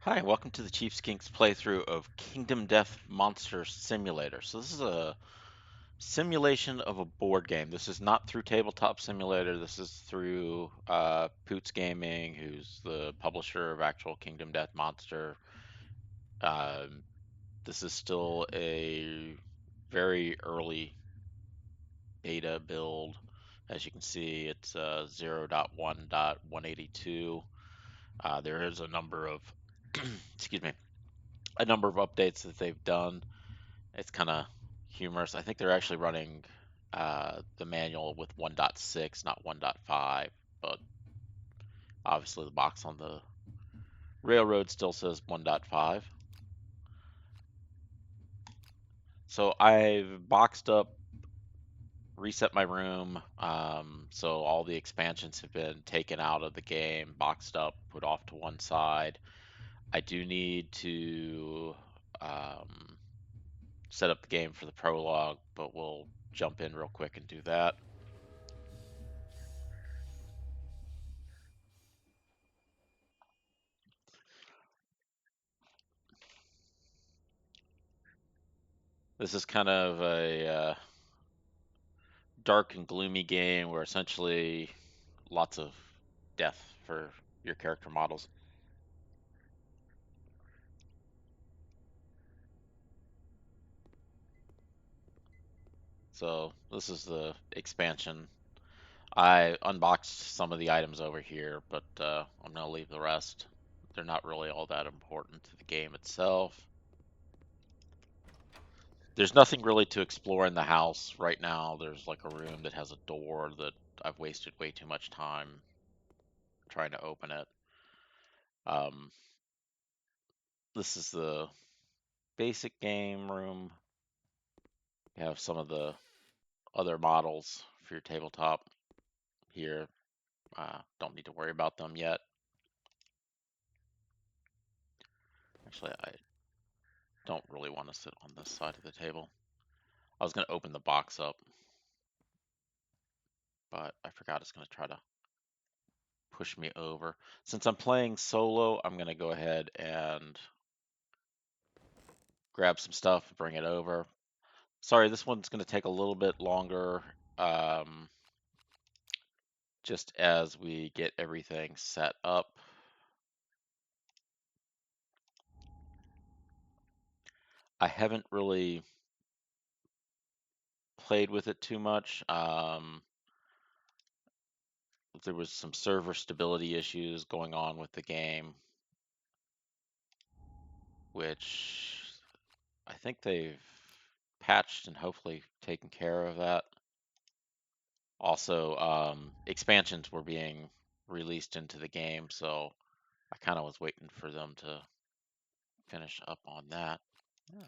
Hi, welcome to the Chief Skinks playthrough of Kingdom Death Monster Simulator. So this is a simulation of a board game. This is not through Tabletop Simulator. This is through Poots Gaming, who's the publisher of actual Kingdom Death Monster. Um, this is still a very early beta build. As you can see, it's 0.1.182. There is a number of, excuse me, a number of updates that they've done. It's kind of humorous. I think they're actually running the manual with 1.6, not 1.5, but obviously the box on the railroad still says 1.5. So I've boxed up, reset my room. So all the expansions have been taken out of the game, boxed up, put off to one side. I do need to um, set up the game for the prologue, but we'll jump in real quick and do that. This is kind of a dark and gloomy game where essentially lots of death for your character models. So this is the expansion. I unboxed some of the items over here, but I'm going to leave the rest. They're not really all that important to the game itself. There's nothing really to explore in the house right now. There's like a room that has a door that I've wasted way too much time trying to open it. Um, this is the basic game room. You have some of the other models for your tabletop here. Don't need to worry about them yet. Actually, I don't really want to sit on this side of the table. I was going to open the box up, but I forgot it's going to try to push me over. Since I'm playing solo, I'm going to go ahead and grab some stuff, bring it over. Sorry, this one's going to take a little bit longer, um, just as we get everything set up. I haven't really played with it too much. There was some server stability issues going on with the game, which I think they've patched and hopefully taken care of that. Also, expansions were being released into the game, so I kind of was waiting for them to finish up on that. Yeah.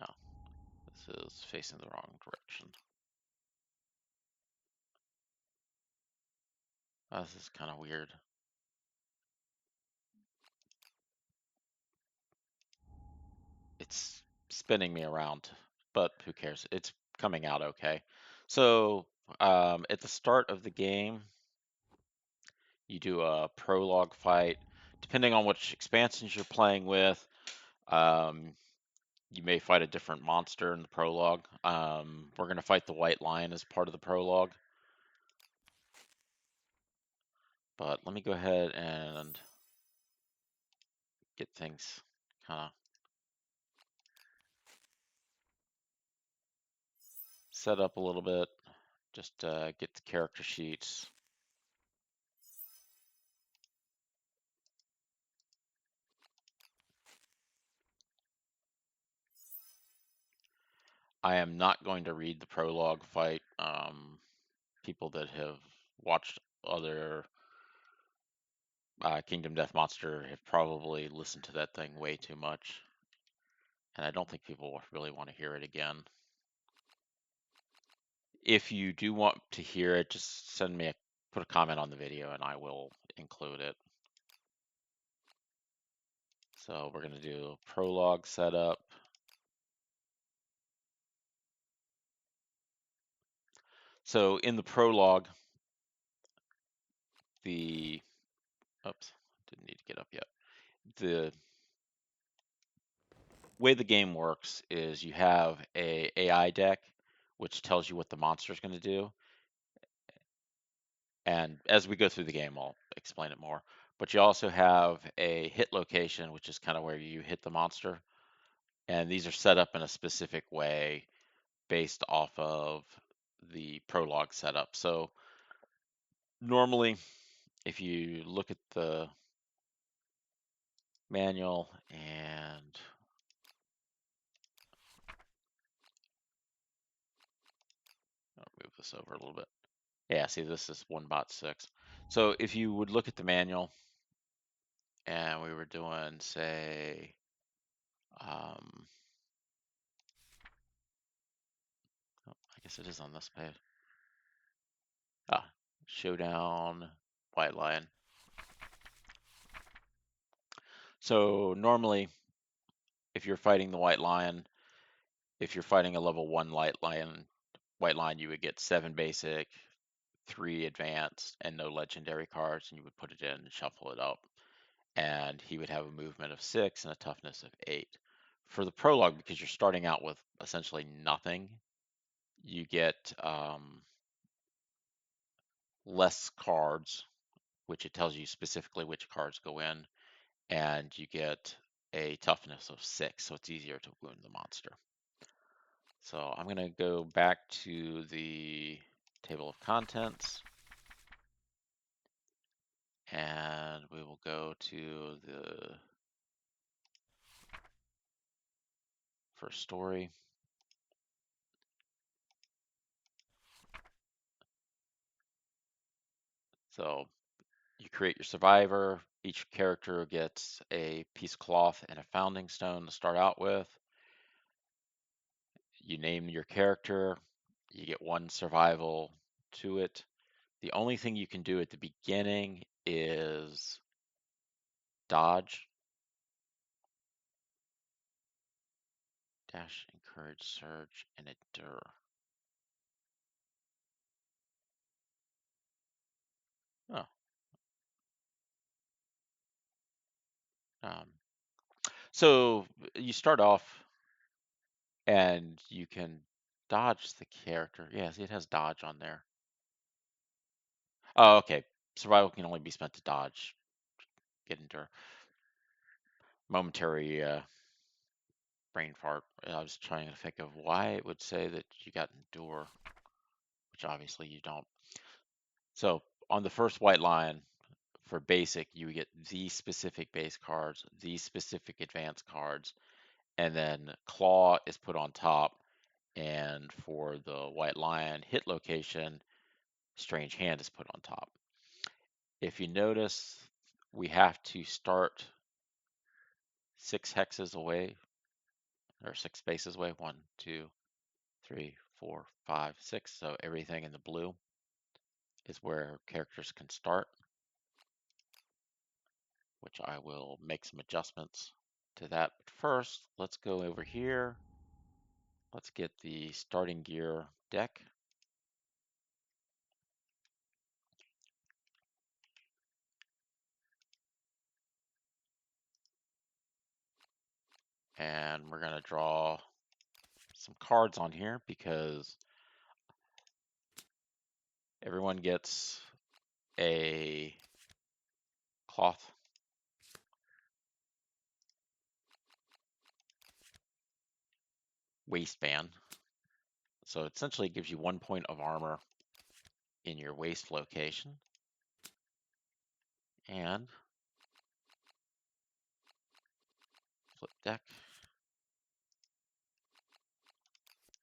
No, this is facing the wrong direction. This is kind of weird. It's spinning me around, but who cares? It's coming out okay. So, at the start of the game, you do a prologue fight. Depending on which expansions you're playing with, um, you may fight a different monster in the prologue. We're going to fight the White Lion as part of the prologue. But let me go ahead and get things kind of set up a little bit. Just get the character sheets. I am not going to read the prologue fight. People that have watched other Kingdom Death Monster have probably listened to that thing way too much, and I don't think people really want to hear it again. If you do want to hear it, just put a comment on the video and I will include it. So we're going to do prologue setup. So in the prologue, the oops, didn't need to get up yet. The way the game works is you have a AI deck, which tells you what the monster is going to do. And as we go through the game, I'll explain it more. But you also have a hit location, which is kind of where you hit the monster. And these are set up in a specific way based off of the prologue setup. So normally, if you look at the manual and I'll move this over a little bit. Yeah, see, this is 1.6. So if you would look at the manual and we were doing, say, um, oh, I guess it is on this page. Showdown, White Lion. So normally, if you're fighting the White Lion, if you're fighting a level 1 White Lion, you would get 7 basic, 3 advanced, and no legendary cards, and you would put it in and shuffle it up. And he would have a movement of 6 and a toughness of 8. For the prologue, because you're starting out with essentially nothing, you get less cards, which it tells you specifically which cards go in, and you get a toughness of 6, so it's easier to wound the monster. So I'm going to go back to the table of contents, and we will go to the first story. So you create your survivor. Each character gets a piece of cloth and a founding stone to start out with. You name your character. You get 1 survival to it. The only thing you can do at the beginning is dodge, dash, encourage, surge, and endure. Oh. So you start off and you can dodge the character. Yes, it has dodge on there. Oh, okay. Survival can only be spent to dodge. Get endure. Momentary brain fart. I was trying to think of why it would say that you got endure, which obviously you don't. So on the first White Lion, for basic, you get these specific base cards, these specific advanced cards, and then Claw is put on top. And for the White Lion hit location, Strange Hand is put on top. If you notice, we have to start 6 hexes away, or 6 spaces away. 1, 2, 3, 4, 5, 6. So everything in the blue is where characters can start, which I will make some adjustments to that. But first, let's go over here. Let's get the starting gear deck. And we're going to draw some cards on here because everyone gets a cloth waistband. So it essentially gives you 1 point of armor in your waist location. And flip deck.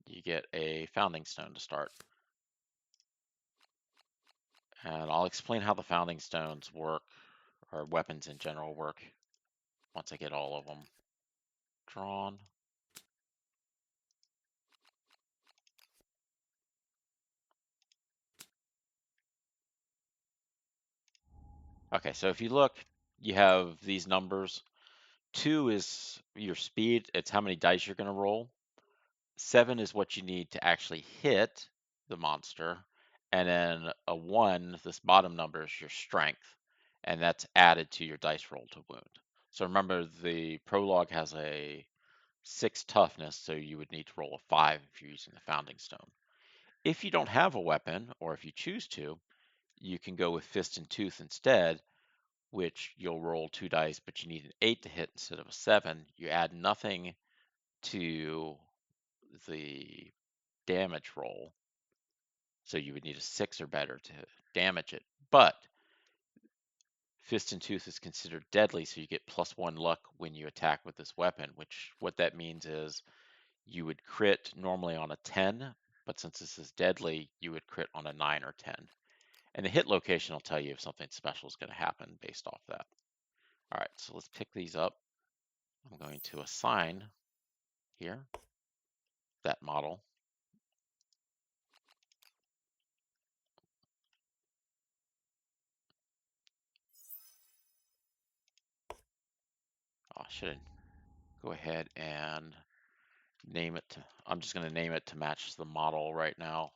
You get a founding stone to start. And I'll explain how the founding stones work, or weapons in general work, once I get all of them drawn. Okay, so if you look, you have these numbers. 2 is your speed, it's how many dice you're going to roll. 7 is what you need to actually hit the monster. And then a 1, this bottom number, is your strength. and that's added to your dice roll to wound. So remember, the Prologue has a 6 toughness, so you would need to roll a 5 if you're using the Founding Stone. If you don't have a weapon, or if you choose to, you can go with Fist and Tooth instead, which you'll roll 2 dice, but you need an 8 to hit instead of a 7. You add nothing to the damage roll, so you would need a 6 or better to damage it. But Fist and Tooth is considered deadly, so you get +1 luck when you attack with this weapon, which what that means is you would crit normally on a 10, but since this is deadly, you would crit on a 9 or 10. And the hit location will tell you if something special is going to happen based off that. All right, so let's pick these up. I'm going to assign here that model. Oh, I should go ahead and name it. I'm just going to name it to match the model right now.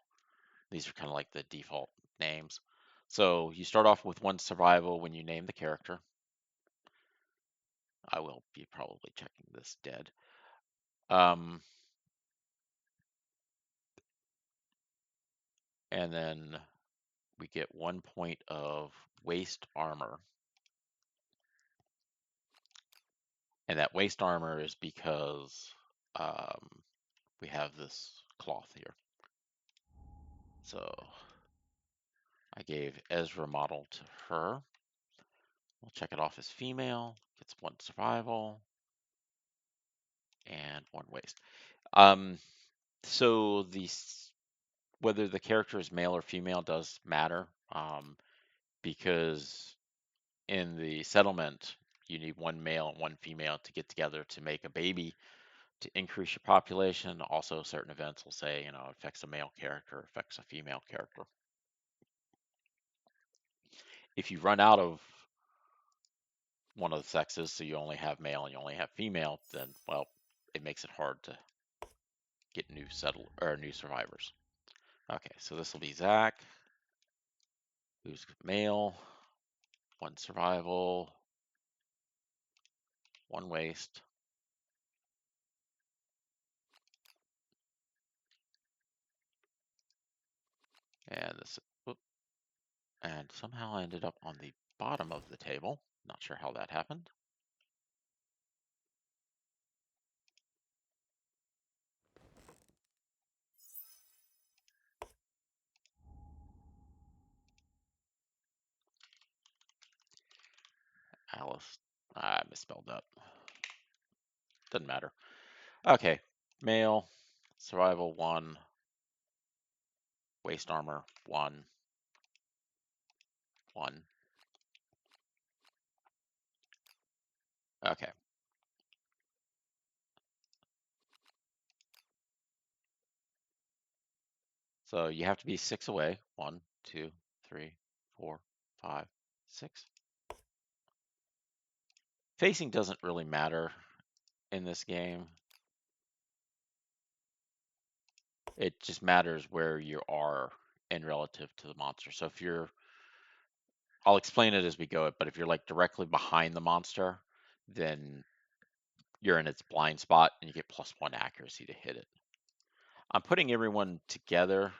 These are kind of like the default names. So you start off with 1 survival when you name the character. I will be probably checking this dead. And then we get 1 point of waist armor. And that waist armor is because we have this cloth here. So I gave Ezra model to her. We'll check it off as female. Gets 1 survival and 1 waist. So whether the character is male or female does matter, because in the settlement you need 1 male and 1 female to get together to make a baby to increase your population. Also, certain events will say, it affects a male character, affects a female character. If you run out of one of the sexes, so you only have male and you only have female, then, well, it makes it hard to get new survivors. Okay, so this will be Zach, who's male, 1 survival, 1 waste. And this, and somehow I ended up on the bottom of the table. Not sure how that happened. Alice, I misspelled that. Doesn't matter. Okay, male, survival 1, waist armor 1, 1. Okay. So you have to be 6 away. 1, 2, 3, 4, 5, 6. Facing doesn't really matter in this game. It just matters where you are in relative to the monster. So if I'll explain it as we go, but if you're like directly behind the monster, then you're in its blind spot and you get +1 accuracy to hit it. I'm putting everyone together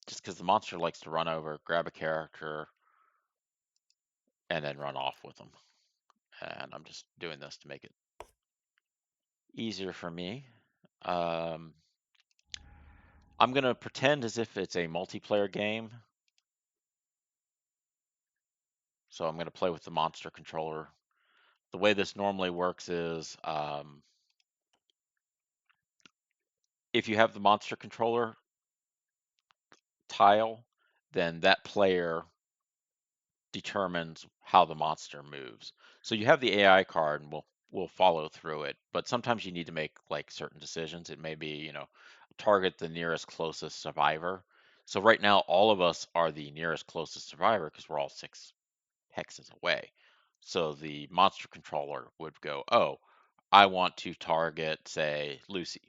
just because the monster likes to run over, grab a character, and then run off with them. And I'm just doing this to make it easier for me. I'm going to pretend as if it's a multiplayer game. So I'm going to play with the monster controller. The way this normally works is if you have the monster controller tile, then that player determines how the monster moves. So you have the AI card, and we'll follow through it. But sometimes you need to make like certain decisions. It may be, target the nearest closest survivor. So right now, all of us are the nearest closest survivor because we're all 6 hexes away. So the monster controller would go, oh, I want to target, say, Lucy.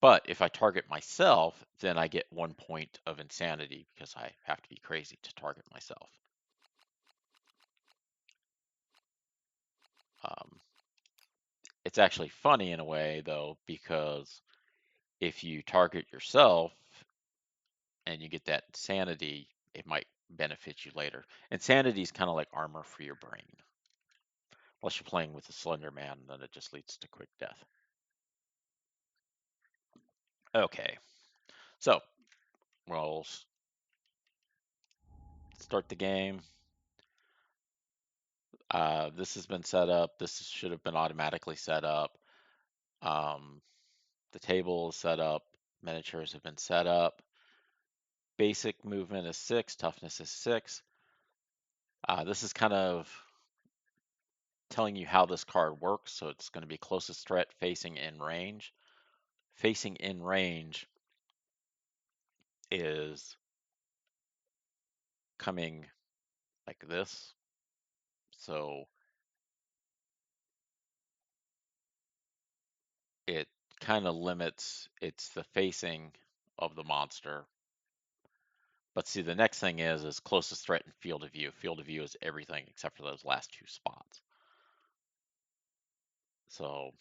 But if I target myself, then I get 1 point of insanity because I have to be crazy to target myself. Um, it's actually funny in a way, though, because if you target yourself and you get that insanity, it might benefit you later. Insanity is kind of like armor for your brain. Unless you're playing with a Slender Man, then it just leads to quick death. Okay, so we'll start the game. This has been set up. This should have been automatically set up. Um, the table is set up. Miniatures have been set up. Basic movement is 6. Toughness is 6. This is kind of telling you how this card works. So it's going to be closest threat facing in range. Facing in range is coming like this. So it kind of limits it's the facing of the monster. But see, the next thing is closest threat and field of view. Field of view is everything except for those last 2 spots. So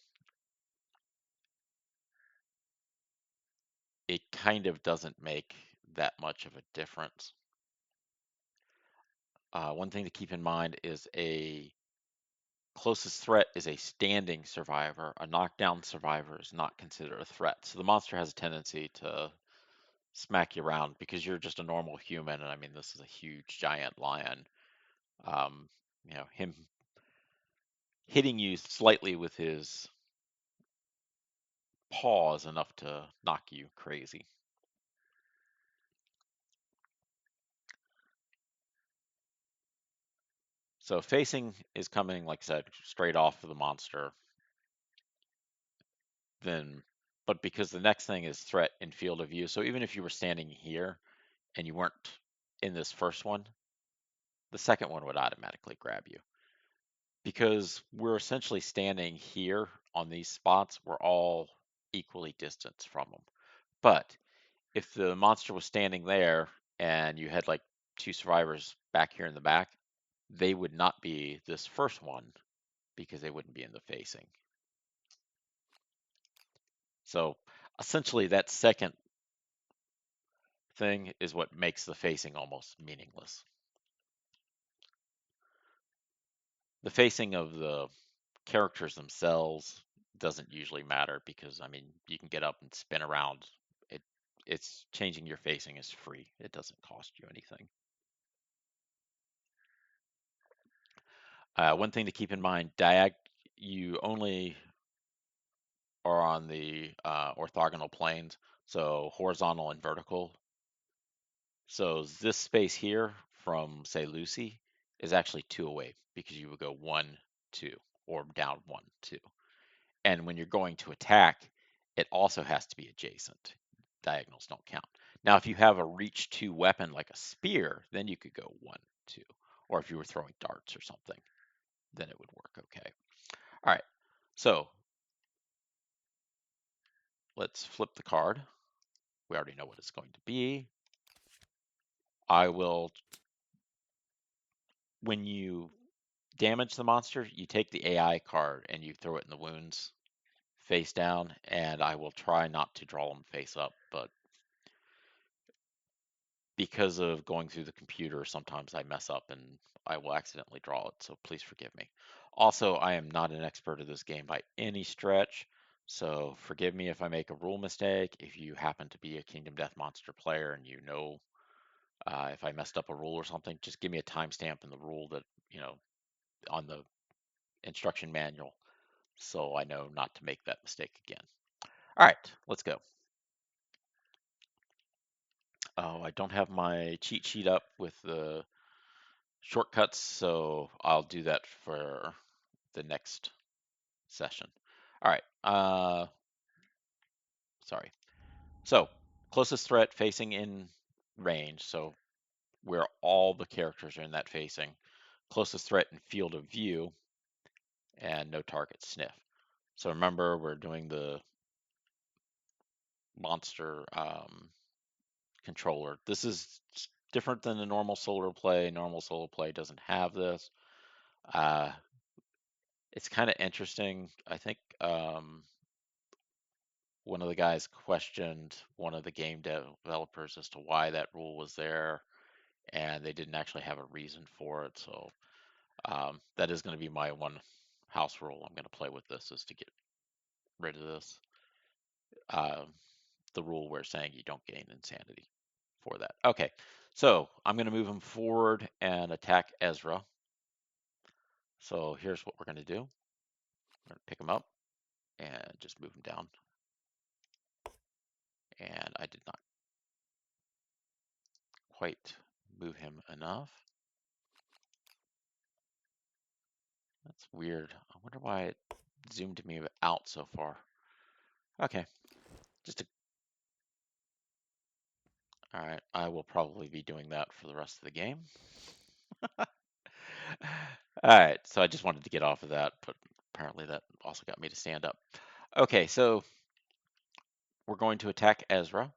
it kind of doesn't make that much of a difference. One thing to keep in mind is a closest threat is a standing survivor. A knockdown survivor is not considered a threat. So the monster has a tendency to smack you around because you're just a normal human. And I mean, this is a huge giant lion. Um, him hitting you slightly with his paw is enough to knock you crazy. So facing is coming, like I said, straight off of the monster. Then, but because the next thing is threat in field of view, so even if you were standing here and you weren't in this first one, the second one would automatically grab you. Because we're essentially standing here on these spots, we're all equally distanced from them. But if the monster was standing there and you had like 2 survivors back here in the back, they would not be this first one because they wouldn't be in the facing. So essentially, that second thing is what makes the facing almost meaningless. The facing of the characters themselves doesn't usually matter because I mean you can get up and spin around. It it's changing your facing is free. It doesn't cost you anything. One thing to keep in mind, you only are on the orthogonal planes, so horizontal and vertical. So this space here from, say, Lucy is actually 2 away because you would go 1, 2, or down 1, 2. And when you're going to attack, it also has to be adjacent. Diagonals don't count. Now, if you have a reach 2 weapon like a spear, then you could go 1, 2. Or if you were throwing darts or something, then it would work okay. All right, so let's flip the card. We already know what it's going to be. I will, when you damage the monster, you take the AI card and you throw it in the wounds face down, and I will try not to draw them face up, but because of going through the computer, sometimes I mess up and I will accidentally draw it, so please forgive me. Also, I am not an expert of this game by any stretch, so forgive me if I make a rule mistake. If you happen to be a Kingdom Death Monster player and you know if I messed up a rule or something, just give me a timestamp in the rule that, on the instruction manual so I know not to make that mistake again. All right, let's go. Oh, I don't have my cheat sheet up with the shortcuts, so I'll do that for the next session. All right, sorry. So, closest threat facing in range, so where all the characters are in that facing. Closest threat in field of view, and no target sniff. So remember, we're doing the monster controller. This is different than the normal solo play. Normal solo play doesn't have this. Uh, it's kind of interesting. I think one of the guys questioned one of the game developers as to why that rule was there, and they didn't actually have a reason for it. So that is going to be my one house rule I'm going to play with this, is to get rid of this. The rule where saying you don't gain insanity for that. Okay, so I'm going to move him forward and attack Ezra. So here's what we're going to do. I'm going to pick him up and just move him down. And I did not quite move him enough. That's weird. I wonder why it zoomed me out so far. Okay, all right, I will probably be doing that for the rest of the game. All right, so I just wanted to get off of that, but apparently that also got me to stand up. Okay, so we're going to attack Ezra.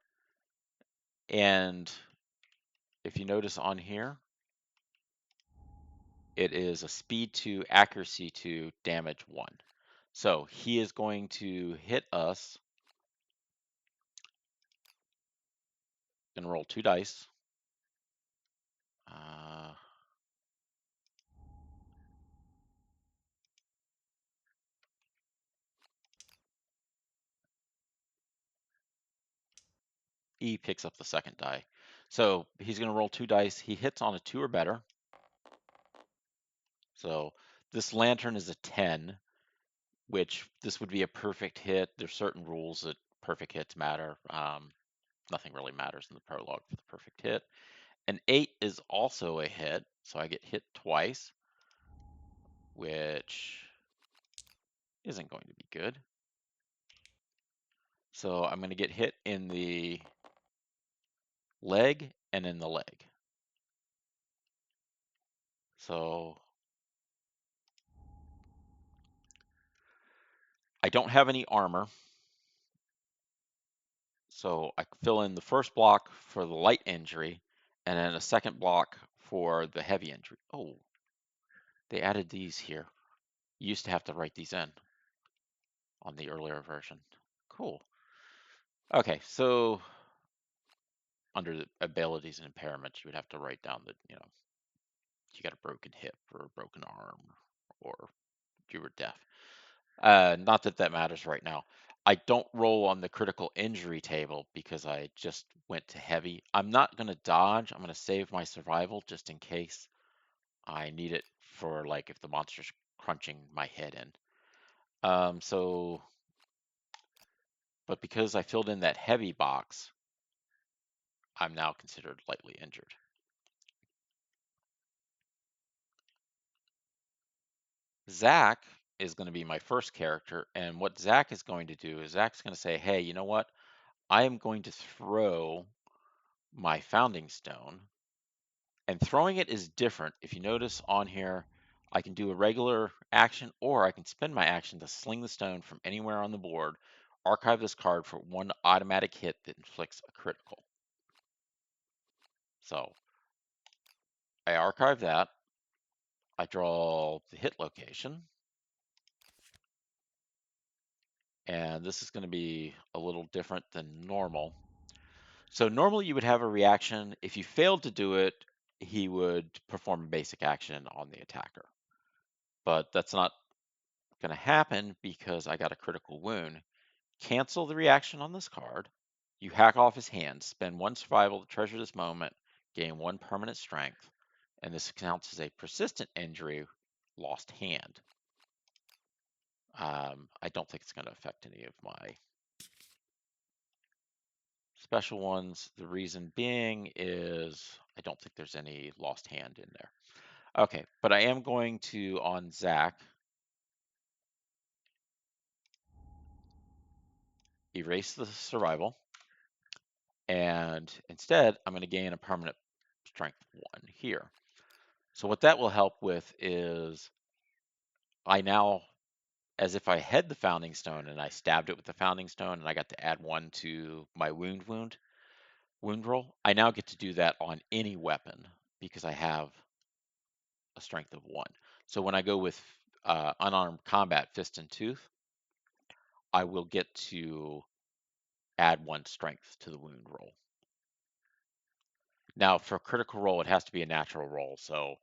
And if you notice on here, it is a speed 2, accuracy 2, damage 1. So he is going to hit us. Gonna roll 2 dice. He picks up the second die. So he's going to roll 2 dice. He hits on a 2 or better. So this lantern is a 10, which this would be a perfect hit. There's certain rules that perfect hits matter. Nothing really matters in the prologue for the perfect hit. An 8 is also a hit, so I get hit twice, which isn't going to be good. So I'm going to get hit in the leg and in the leg. So I don't have any armor. So I fill in the first block for the light injury and then a second block for the heavy injury. Oh, they added these here. You used to have to write these in on the earlier version. Cool. Okay, so under the abilities and impairments, you would have to write down that, you got a broken hip or a broken arm or you were deaf. Not that that matters right now. I don't roll on the critical injury table because I just went to heavy. I'm not going to dodge. I'm going to save my survival just in case I need it for, like, if the monster's crunching my head in. But because I filled in that heavy box, I'm now considered lightly injured. Zach is going to be my first character, and what Zach is going to do is Zach's going to say, hey, you know what? I am going to throw my founding stone, and throwing it is different. If you notice on here, I can do a regular action, or I can spend my action to sling the stone from anywhere on the board, archive this card for one automatic hit that inflicts a critical. So I archive that. I draw the hit location. And this is going to be a little different than normal. So normally you would have a reaction. If you failed to do it, he would perform a basic action on the attacker. But that's not going to happen because I got a critical wound. Cancel the reaction on this card. You hack off his hand, spend 1 survival to treasure this moment, gain 1 permanent strength, and this counts as a persistent injury, lost hand. I don't think it's going to affect any of my special ones. The reason being is I don't think there's any lost hand in there. Okay, but I am going to, on Zach, erase the survival, and instead I'm going to gain a permanent strength 1 here. So what that will help with is I now as if I had the Founding Stone and I stabbed it with the Founding Stone and I got to add 1 to my wound roll. I now get to do that on any weapon because I have a strength of 1. So when I go with unarmed combat, fist and tooth, I will get to add 1 strength to the wound roll. Now, for a critical roll, it has to be a natural roll. So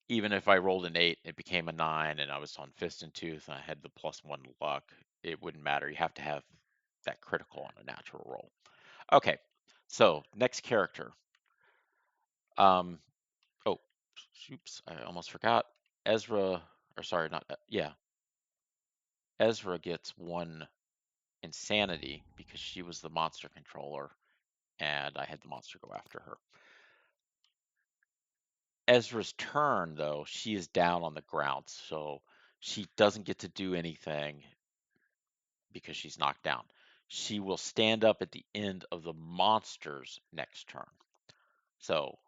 even if I rolled an 8, it became a 9, and I was on fist and tooth, and I had the +1 luck, it wouldn't matter. You have to have that critical on a natural roll. Okay, so next character. Oh, oops, I almost forgot. Ezra, or sorry, not, yeah. Ezra gets 1 insanity because she was the monster controller, and I had the monster go after her. Ezra's turn, though, she is down on the ground, so she doesn't get to do anything because she's knocked down. She will stand up at the end of the monster's next turn. So,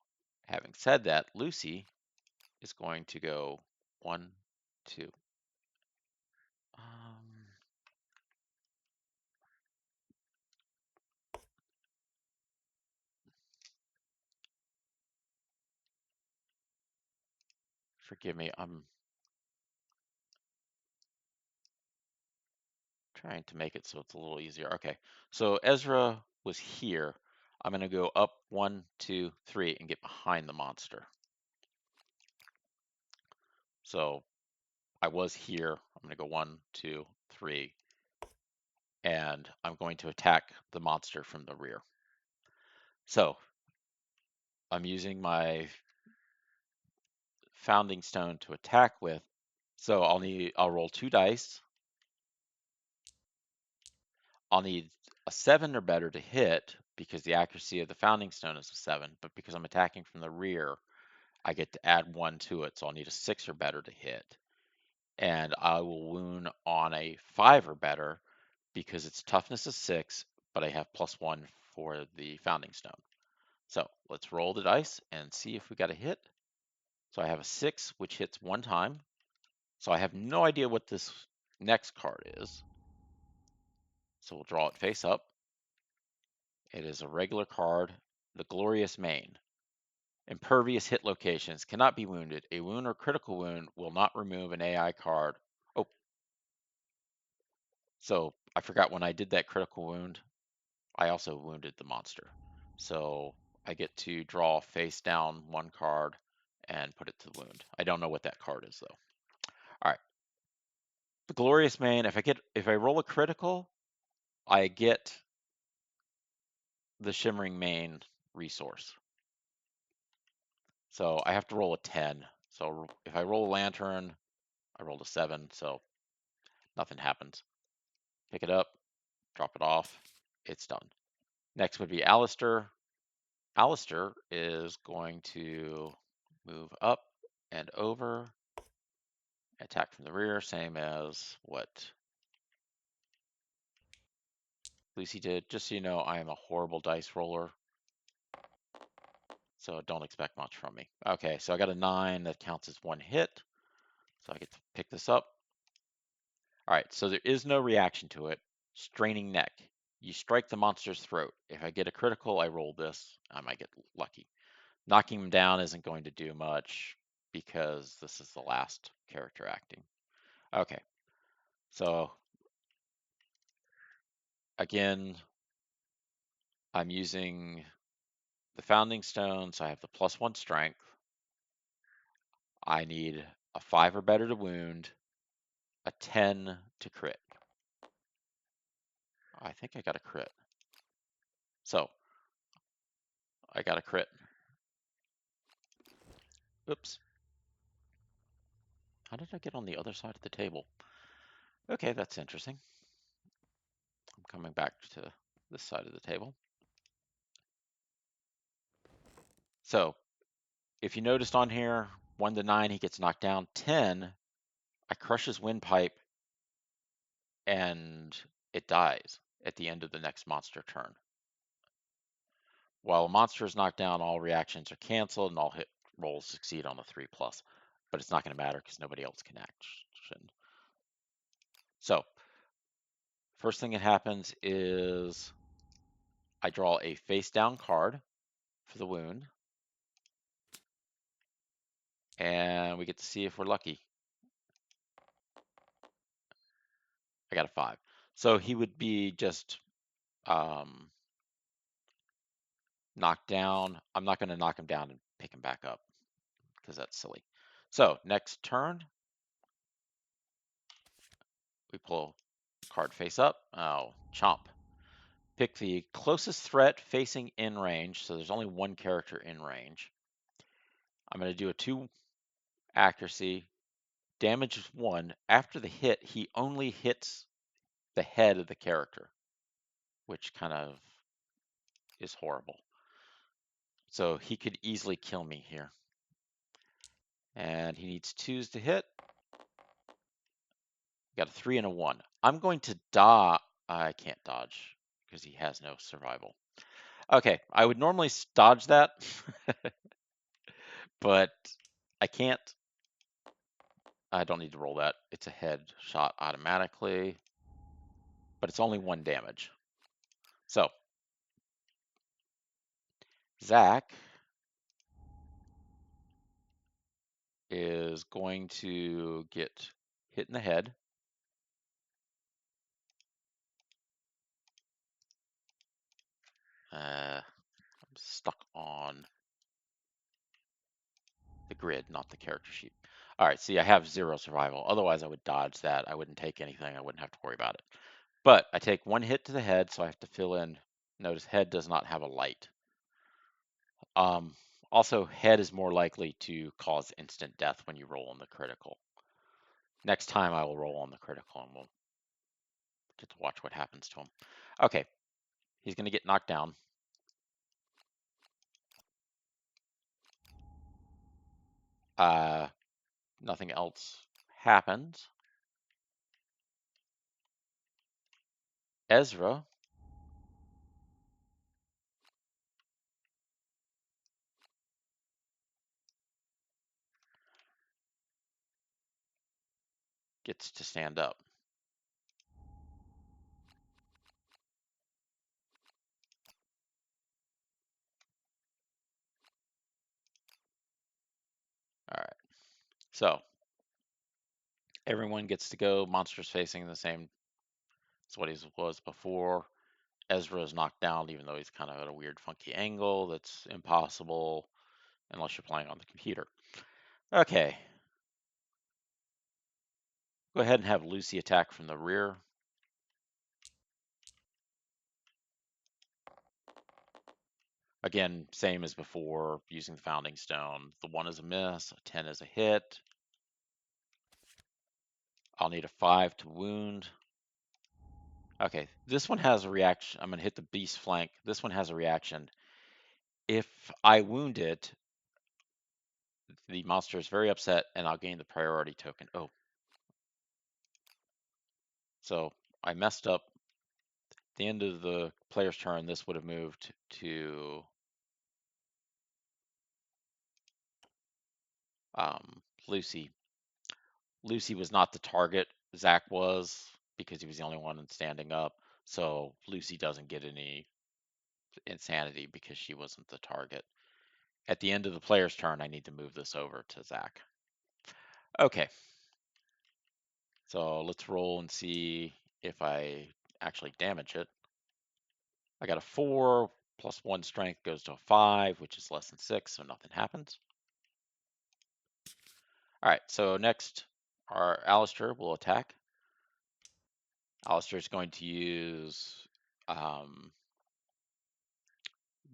having said that, Lucy is going to go 1, 2. Forgive me, I'm trying to make it so it's a little easier. Okay, so Ezra was here. I'm going to go up 1, 2, 3 and get behind the monster. So I was here. I'm going to go 1, 2, 3, and I'm going to attack the monster from the rear. So I'm using my Founding Stone to attack with. So I'll roll 2 dice. I'll need a 7 or better to hit because the accuracy of the Founding Stone is a 7, but because I'm attacking from the rear, I get to add 1 to it, so I'll need a 6 or better to hit. And I will wound on a 5 or better because its toughness is 6, but I have +1 for the Founding Stone. So let's roll the dice and see if we got a hit. So I have a 6, which hits 1 time. So I have no idea what this next card is. So we'll draw it face up. It is a regular card, the Glorious Mane. Impervious hit locations cannot be wounded. A wound or critical wound will not remove an AI card. Oh, so I forgot when I did that critical wound, I also wounded the monster. So I get to draw face down 1 card and put it to the wound. I don't know what that card is though. All right. The Glorious Mane, if I roll a critical, I get the Shimmering Mane resource. So I have to roll a 10. So if I roll a lantern, I rolled a 7, so nothing happens. Pick it up, drop it off, it's done. Next would be Alistair. Alistair is going to move up and over, attack from the rear, same as what Lucy did. Just so you know, I am a horrible dice roller, so don't expect much from me. Okay, so I got a 9 that counts as 1 hit, so I get to pick this up. All right, so there is no reaction to it. Straining neck. You strike the monster's throat. If I get a critical, I roll this. I might get lucky. Knocking him down isn't going to do much because this is the last character acting. Okay, so again, I'm using the Founding Stone, so I have the +1 strength. I need a 5 or better to wound, a 10 to crit. I think I got a crit. So I got a crit. Oops. How did I get on the other side of the table? Okay, that's interesting. I'm coming back to this side of the table. So if you noticed on here, 1 to 9, he gets knocked down. 10, I crush his windpipe and it dies at the end of the next monster turn. While a monster is knocked down, all reactions are canceled and all hit rolls succeed on a 3+. But it's not going to matter because nobody else can action. So first thing that happens is I draw a face down card for the wound, and we get to see if we're lucky. I got a 5. So he would be just knocked down. I'm not going to knock him down and pick him back up because that's silly. So next turn, we pull card face up. Oh, chomp. Pick the closest threat facing in range. So there's only one character in range. I'm going to do a 2 accuracy. Damage is 1. After the hit, he only hits the head of the character, which kind of is horrible. So he could easily kill me here. And he needs 2s to hit. Got a 3 and a 1. I'm going to dodge. I can't dodge because he has no survival. Okay, I would normally dodge that, but I can't. I don't need to roll that. It's a head shot automatically, but it's only 1 damage. So, Zach is going to get hit in the head. I'm stuck on the grid, not the character sheet. All right, see, I have 0 survival. Otherwise, I would dodge that. I wouldn't take anything. I wouldn't have to worry about it. But I take 1 hit to the head, so I have to fill in. Notice head does not have a light. Also, head is more likely to cause instant death when you roll on the critical. Next time I will roll on the critical and we'll get to watch what happens to him. Okay, he's going to get knocked down. Nothing else happens. Ezra gets to stand up. All right, so everyone gets to go. Monsters facing the same as what he was before. Ezra is knocked down, even though he's kind of at a weird, funky angle. That's impossible unless you're playing on the computer. Okay. Go ahead and have Lucy attack from the rear. Again, same as before, using the Founding Stone. The 1 is a miss, a 10 is a hit. I'll need a 5 to wound. Okay, this one has a reaction. I'm going to hit the beast flank. This one has a reaction. If I wound it, the monster is very upset, and I'll gain the priority token. Oh. So I messed up. At the end of the player's turn, this would have moved to Lucy. Lucy was not the target. Zach was, because he was the only one standing up. So Lucy doesn't get any insanity because she wasn't the target. At the end of the player's turn, I need to move this over to Zach. Okay. So let's roll and see if I actually damage it. I got a 4 plus 1 strength goes to a 5, which is less than 6, so nothing happens. All right, so next, our Alistair will attack. Alistair is going to use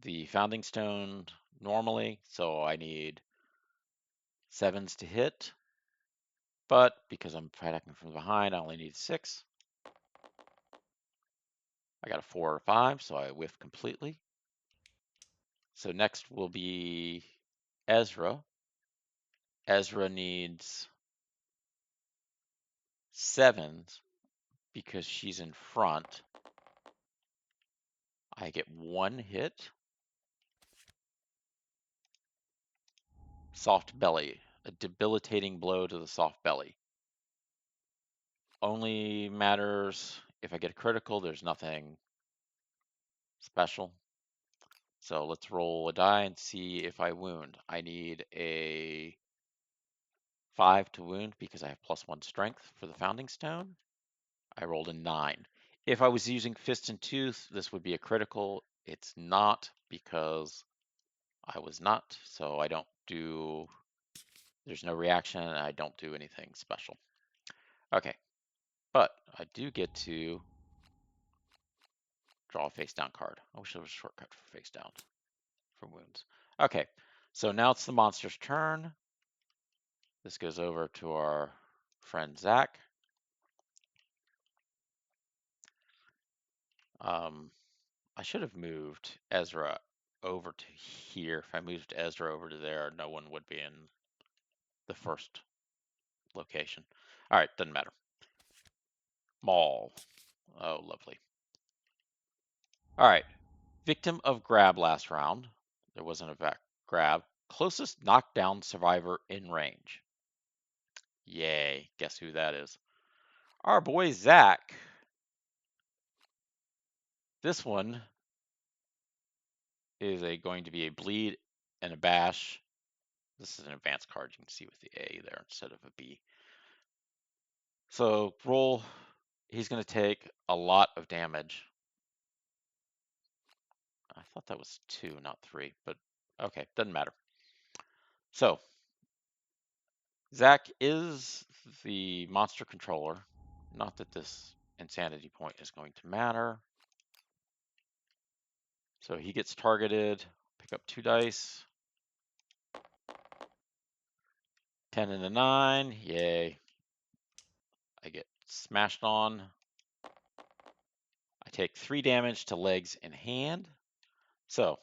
the Founding Stone normally, so I need 7s to hit. But because I'm attacking from behind, I only need 6. I got a 4 or 5, so I whiff completely. So next will be Ezra. Ezra needs 7s because she's in front. I get 1 hit. Soft belly, a debilitating blow to the soft belly. only matters if I get a critical. There's nothing special. So let's roll a die and see if I wound. I need a 5 to wound because I have +1 strength for the founding stone. I rolled a 9. If I was using Fist and Tooth, this would be a critical. It's not because I was not, so I don't do, there's no reaction, and I don't do anything special. Okay, but I do get to draw a face down card. I wish there was a shortcut for face down for wounds. Okay, so now it's the monster's turn. This goes over to our friend Zach. I should have moved Ezra over to here. If I moved Ezra over to there, no one would be in the first location. All right, doesn't matter. Maul. Oh, lovely. All right, victim of grab last round. There wasn't a grab. Closest knockdown survivor in range. Yay, guess who that is? Our boy Zach. This one is going to be a bleed and a bash. This is an advanced card. You can see with the A there instead of a B. So roll, he's going to take a lot of damage. I thought that was 2, not 3, but okay, doesn't matter. So Zach is the monster controller. Not that this insanity point is going to matter. So he gets targeted, pick up 2 dice. 10 and a 9, yay. I get smashed on. I take 3 damage to legs and hand. So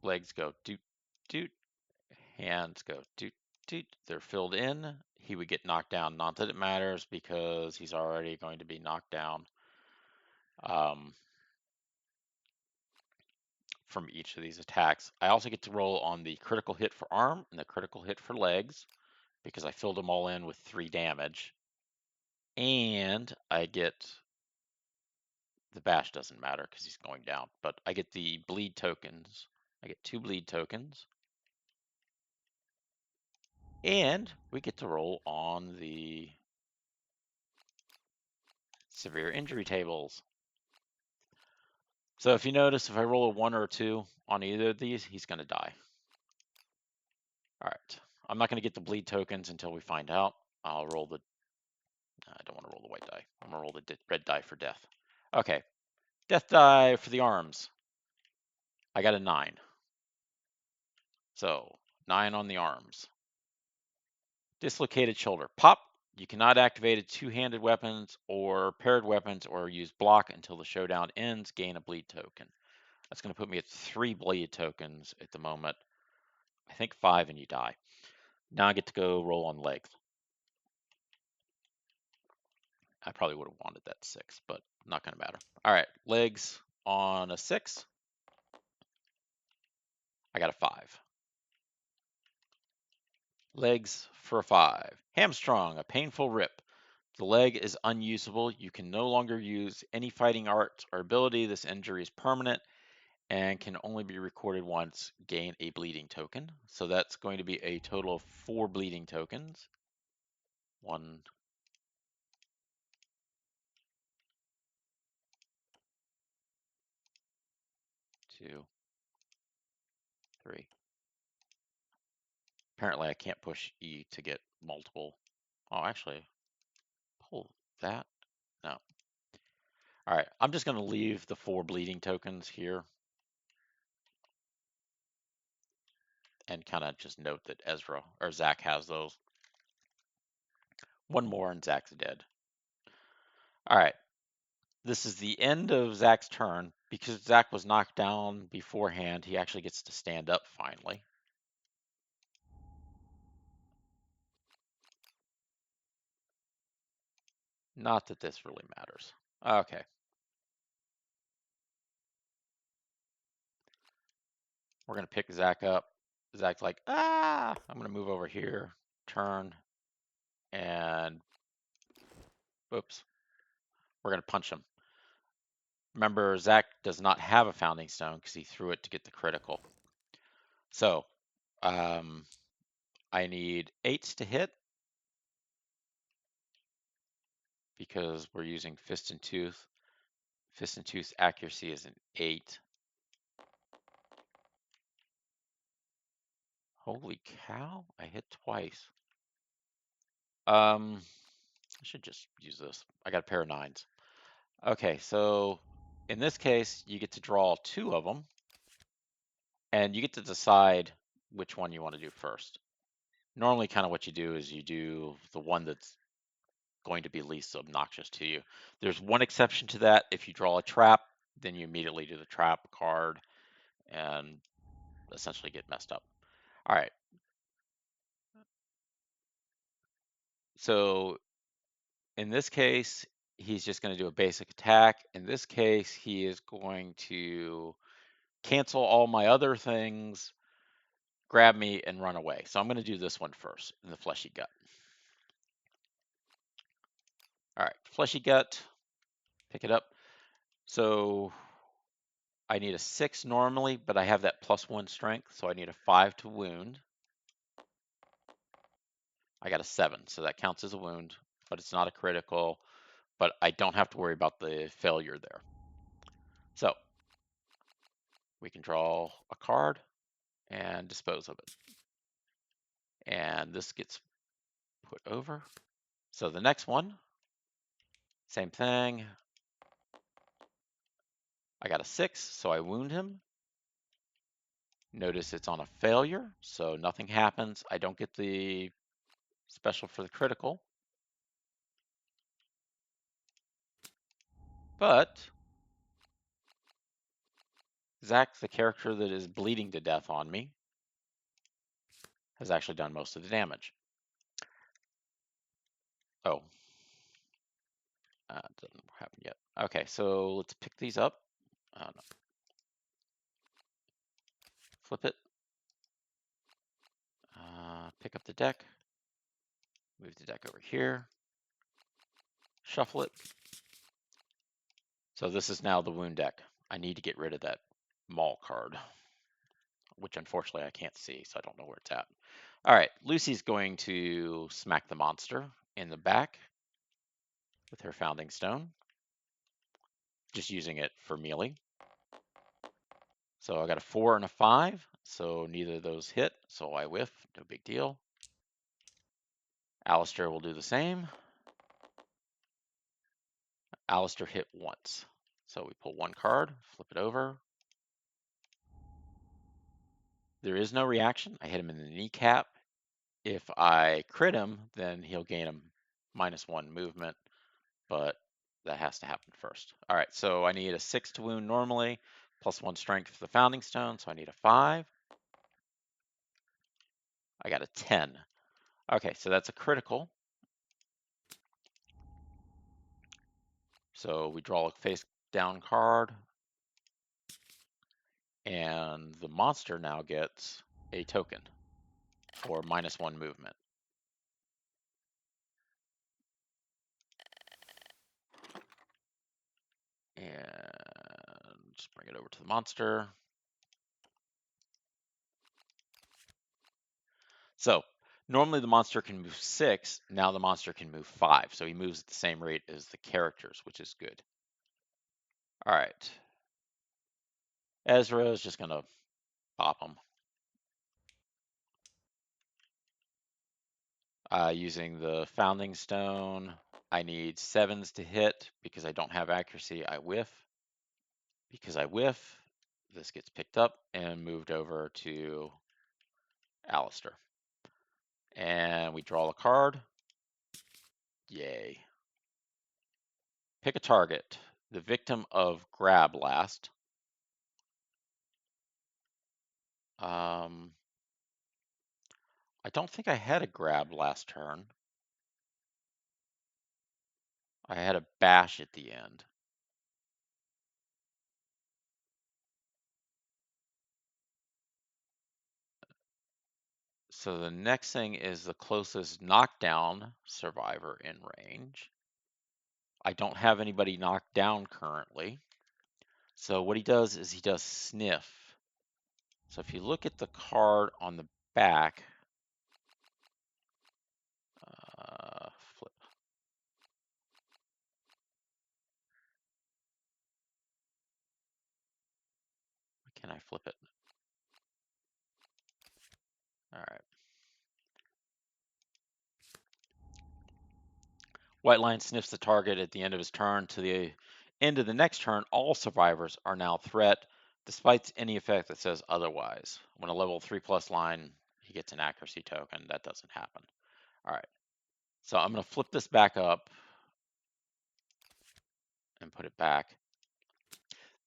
legs go doot doot, hands go doot doot. They're filled in. He would get knocked down. Not that it matters because he's already going to be knocked down from each of these attacks. I also get to roll on the critical hit for arm and the critical hit for legs because I filled them all in with 3 damage. And I get, the bash doesn't matter because he's going down, but I get the bleed tokens. I get 2 bleed tokens. And we get to roll on the severe injury tables. So if you notice, if I roll a 1 or a 2 on either of these, he's going to die. All right. I'm not going to get the bleed tokens until we find out. I'll roll the, I don't want to roll the white die. I'm going to roll the red die for death. Okay. Death die for the arms. I got a 9. So 9 on the arms. Dislocated shoulder. Pop. You cannot activate 2-handed weapons or paired weapons or use block until the showdown ends. Gain a bleed token. That's going to put me at 3 bleed tokens at the moment. I think 5 and you die. Now I get to go roll on legs. I probably would have wanted that 6, but not going to matter. All right, legs on a 6. I got a 5. Legs for a 5. Hamstrung, a painful rip. The leg is unusable. You can no longer use any fighting arts or ability. This injury is permanent and can only be recorded once. Gain a bleeding token. So that's going to be a total of 4 bleeding tokens. 1, 2, 3. Apparently I can't push E to get multiple. Oh, actually, pull that. No. All right, I'm just going to leave the 4 bleeding tokens here and kind of just note that Ezra or Zach has those. 1 more and Zach's dead. All right, this is the end of Zach's turn. Because Zach was knocked down beforehand, he actually gets to stand up finally. Not that this really matters. Okay. We're going to pick Zach up. Zach's like, I'm gonna move over here, turn, and oops, we're gonna punch him. Remember, Zach does not have a founding stone because he threw it to get the critical. So I need 8s to hit because we're using Fist and Tooth. Fist and Tooth's accuracy is an 8. Holy cow, I hit twice. I should just use this. I got a pair of 9s. Okay, so in this case, you get to draw 2 of them, and you get to decide which one you want to do first. Normally, kind of what you do is you do the one that's going to be least obnoxious to you. There's one exception to that. If you draw a trap, then you immediately do the trap card and essentially get messed up. All right. So in this case, he's just going to do a basic attack. In this case, he is going to cancel all my other things, grab me, and run away. So I'm going to do this one first in the fleshy gut. All right, fleshy gut, pick it up. So I need a 6 normally, but I have that +1 strength, so I need a 5 to wound. I got a 7, so that counts as a wound, but it's not a critical, but I don't have to worry about the failure there. So we can draw a card and dispose of it. And this gets put over. So the next one, same thing. I got a 6, so I wound him. Notice it's on a failure, so nothing happens. I don't get the special for the critical. But Zach, the character that is bleeding to death on me, has actually done most of the damage. Oh, doesn't happen yet. Okay, so let's pick these up. No. Flip it. Pick up the deck. Move the deck over here. Shuffle it. So this is now the wound deck. I need to get rid of that Maul card, which unfortunately I can't see, so I don't know where it's at. All right, Lucy's going to smack the monster in the back with her founding stone, just using it for melee. So I got a 4 and a 5, so neither of those hit, so I whiff, no big deal. Alistair will do the same. Alistair hit once. So we pull one card, flip it over. There is no reaction. I hit him in the kneecap. If I crit him, then he'll gain a -1 movement, but that has to happen first. All right, so I need a 6 to wound normally, +1 strength for the founding stone, so I need a 5. I got a 10. Okay, so that's a critical. So we draw a face down card, and the monster now gets a token for -1 movement. And just bring it over to the monster. So normally the monster can move 6, now the monster can move 5. So he moves at the same rate as the characters, which is good. All right. Ezra is just going to pop him. Using the founding stone, I need 7s to hit because I don't have accuracy. I whiff. Because I whiff, this gets picked up and moved over to Alistair. And we draw a card. Yay. Pick a target. The victim of grab last. I don't think I had a grab last turn. I had a bash at the end. So the next thing is the closest knockdown survivor in range. I don't have anybody knocked down currently. So what he does is he does sniff. So if you look at the card on the back, flip. Can I flip it? All right. White line sniffs the target at the end of his turn. To the end of the next turn, all survivors are now threat, despite any effect that says otherwise. When a level 3+ line, he gets an accuracy token. That doesn't happen. All right. So I'm going to flip this back up and put it back.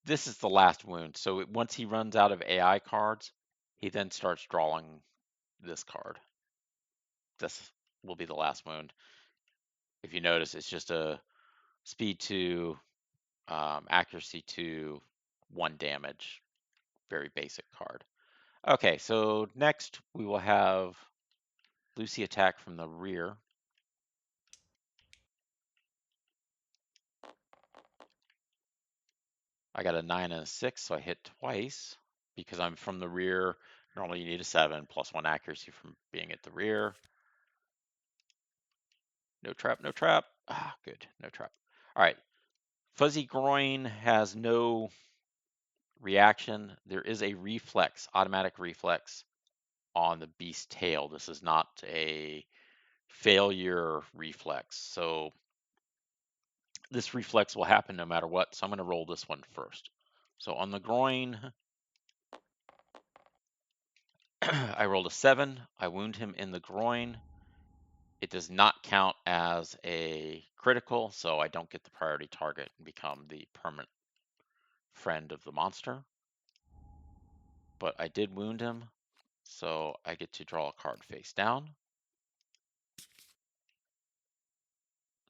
This is the last wound. So once he runs out of AI cards, he then starts drawing this card. This will be the last wound. If you notice, it's just a speed 2, accuracy 2, 1 damage. Very basic card. Okay, so next we will have Lucy attack from the rear. I got a 9 and a 6, so I hit twice. Because I'm from the rear, normally you need a 7 plus 1 accuracy from being at the rear. No trap, no trap. Ah, good, no trap. All right, Fuzzy Groin has no reaction. There is a reflex, automatic reflex on the beast tail. This is not a failure reflex. So this reflex will happen no matter what. So I'm going to roll this one first. So on the groin, I rolled a 7. I wound him in the groin. It does not count as a critical, so I don't get the priority target and become the permanent friend of the monster. But I did wound him, so I get to draw a card face down.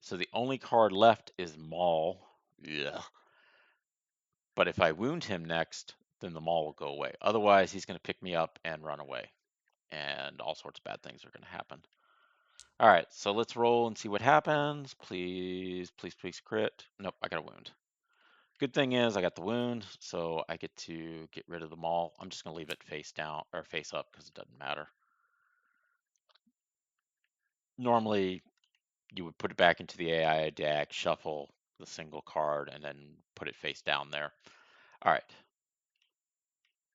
So the only card left is Maul. Yeah. But if I wound him next, then the Maul will go away. Otherwise, he's going to pick me up and run away. And all sorts of bad things are going to happen. All right, so let's roll and see what happens. Please, please, please crit. Nope, I got a wound. Good thing is I got the wound, so I get to get rid of the Maul. I'm just going to leave it face down or face up because it doesn't matter. Normally, you would put it back into the AI deck, shuffle the single card, and then put it face down there. All right.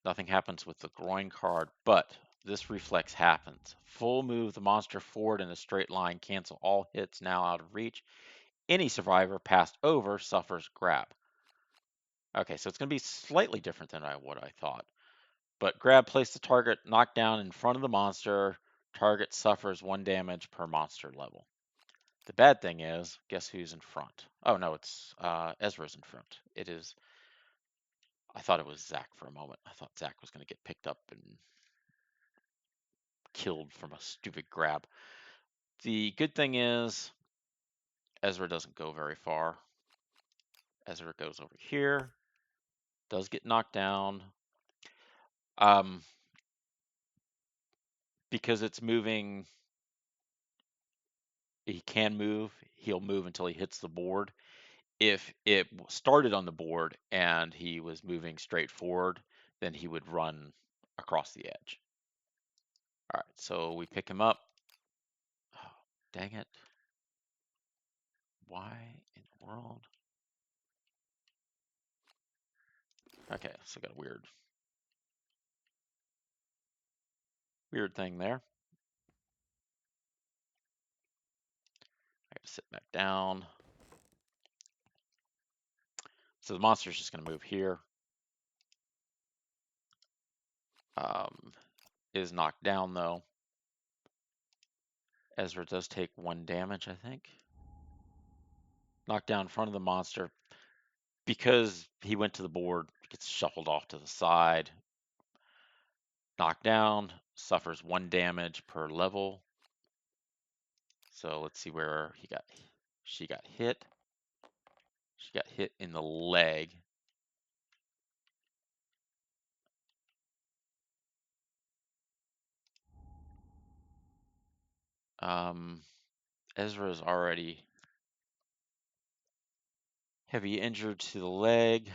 Nothing happens with the groin card, but this reflex happens. Full move the monster forward in a straight line, cancel all hits now out of reach. Any survivor passed over suffers grab. Okay, so it's going to be slightly different than what I thought. But grab, place the target knocked down in front of the monster. Target suffers 1 damage per monster level. The bad thing is, guess who's in front? Oh, no, it's Ezra's in front. It is. I thought it was Zach for a moment. I thought Zach was going to get picked up and killed from a stupid grab. The good thing is, Ezra doesn't go very far. Ezra goes over here, does get knocked down. Because it's moving, he can move. He'll move until he hits the board. If it started on the board and he was moving straight forward, then he would run across the edge. All right, so we pick him up. Oh, dang it. Why in the world? Okay, so got a weird thing there. I got to sit back down. So the monster's just going to move here. Is knocked down though. Ezra does take 1 damage, I think. Knocked down in front of the monster. Because he went to the board, gets shuffled off to the side. Knocked down, suffers 1 damage per level. So let's see where she got hit. She got hit in the leg. Um, Ezra's already heavy injured to the leg.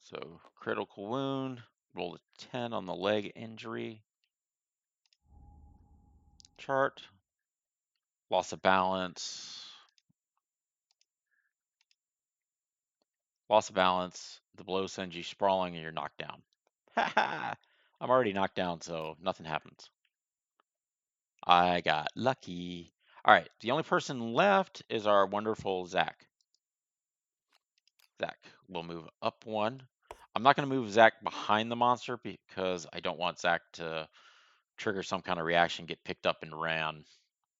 So critical wound, roll a 10 on the leg injury chart. Loss of balance. Loss of balance. The blow sends you sprawling and you're knocked down. Ha ha! I'm already knocked down, so nothing happens. I got lucky. All right, the only person left is our wonderful Zach. Zach will move up one. I'm not going to move Zach behind the monster because I don't want Zach to trigger some kind of reaction, get picked up and ran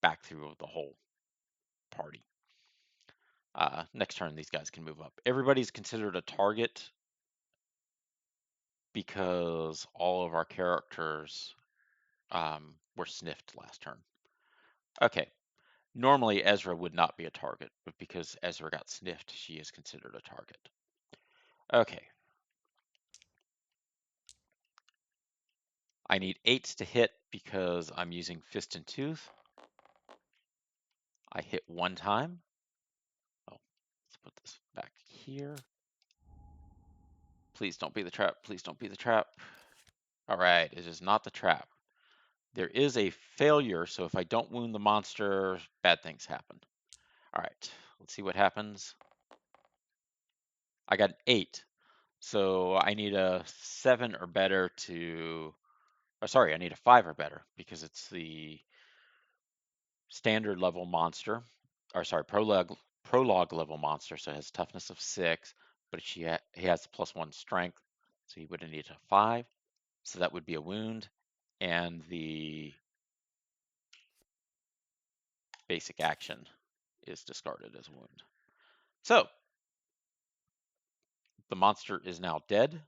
back through the whole party. Next turn, these guys can move up. Everybody's considered a target because all of our characters were sniffed last turn. Okay, normally Ezra would not be a target, but because Ezra got sniffed, she is considered a target. Okay. I need 8s to hit because I'm using Fist and Tooth. I hit 1 time. Oh, let's put this back here. Please don't be the trap. Please don't be the trap. All right, it is not the trap. There is a failure, so if I don't wound the monster, bad things happen. All right, let's see what happens. I got an 8, so I need a 7 or better to... Oh, sorry, I need a 5 or better because it's the standard level monster, or sorry, prologue level monster, so it has toughness of 6, but he has +1 strength, so he would need a 5, so that would be a wound, and the basic action is discarded as a wound. So, the monster is now dead.